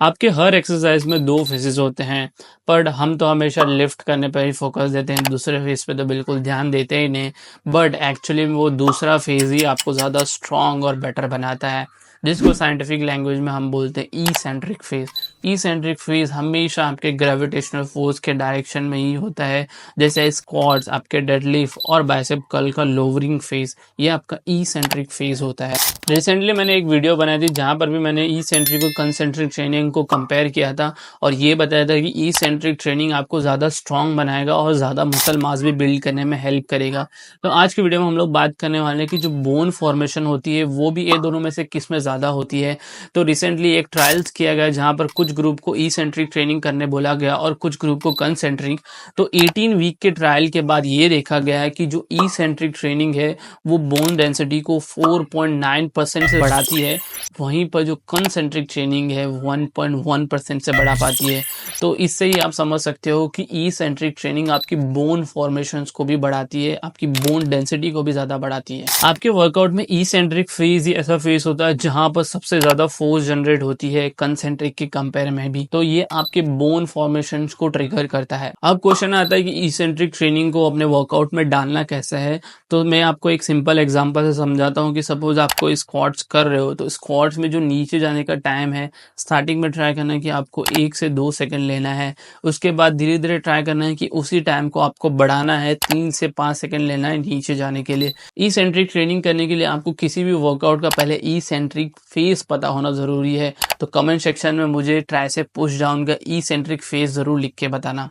आपके हर एक्सरसाइज में 2 फेजेस होते हैं, बट हम तो हमेशा लिफ्ट करने पे ही फोकस देते हैं, दूसरे फेज पे तो बिल्कुल ध्यान देते ही नहीं। बट एक्चुअली वो दूसरा फेज ही आपको ज़्यादा स्ट्रॉन्ग और बेटर बनाता है, जिसको साइंटिफिक लैंग्वेज में हम बोलते हैं ई सेंट्रिक फेज। ई सेंट्रिक फेज हमेशा आपके ग्रेविटेशनल फोर्स के डायरेक्शन में ही होता है, जैसे स्क्वाट्स, आपके डेडलिफ्ट और बाइसेप कर्ल का लोअरिंग फेज, ये आपका ई सेंट्रिक फेज होता है। रिसेंटली मैंने एक वीडियो बनाई थी जहां पर भी मैंने ई सेंट्रिक और कंसेंट्रिक ट्रेनिंग को कंपेयर किया था और ये बताया था कि ई सेंट्रिक ट्रेनिंग आपको ज़्यादा स्ट्रॉन्ग बनाएगा और ज़्यादा मसल मास भी बिल्ड करने में हेल्प करेगा। तो आज की वीडियो में हम लोग बात करने वाले हैं कि जो बोन फॉर्मेशन होती है वो भी ये दोनों में से किस में ज़्यादा होती है। तो रिसेंटली एक ट्रायल्स किया गया जहाँ पर कुछ ग्रुप को ई सेंट्रिक ट्रेनिंग करने बोला गया और कुछ ग्रुप को कंसेंट्रिक। तो 18 वीक के ट्रायल के बाद ये देखा गया है कि जो ई सेंट्रिक ट्रेनिंग है वो बोन डेंसिटी को 4.9% से बढ़ाती है, वहीं पर जो कंसेंट्रिक ट्रेनिंग है 1.1% से बढ़ा पाती है। तो इससे ही आप समझ सकते हो कि ई सेंट्रिक ट्रेनिंग आपकी बोन फॉर्मेशंस को भी बढ़ाती है, आपकी बोन डेंसिटी को भी ज़्यादा बढ़ाती है। आपके वर्कआउट में ई सेंट्रिक फेज ही ऐसा फेज होता है जहां पर सबसे ज़्यादा फोर्स जनरेट होती है कंसेंट्रिक के कंपेयर में भी, तो ये आपके बोन फॉर्मेशंस को ट्रिगर करता है। अब क्वेश्चन आता है कि ई सेंट्रिक ट्रेनिंग को अपने वर्कआउट में डालना कैसे है। तो मैं आपको एक सिंपल एग्जांपल से समझाता हूँ कि सपोज आपको स्क्वाट्स कर रहे हो, तो स्क्वाट्स में जो नीचे जाने का टाइम है, स्टार्टिंग में ट्राई करना है कि आपको 1 से 2 सेकंड लेना है। उसके बाद धीरे धीरे ट्राई करना है कि उसी टाइम को आपको बढ़ाना है, 3 से 5 सेकंड लेना है नीचे जाने के लिए। ई सेंट्रिक ट्रेनिंग करने के लिए आपको किसी भी वर्कआउट का पहले ई सेंट्रिक फेज पता होना जरूरी है। तो कमेंट सेक्शन में मुझे ट्राइसेप पुश डाउन का ई सेंट्रिक फेज जरूर लिख के बताना।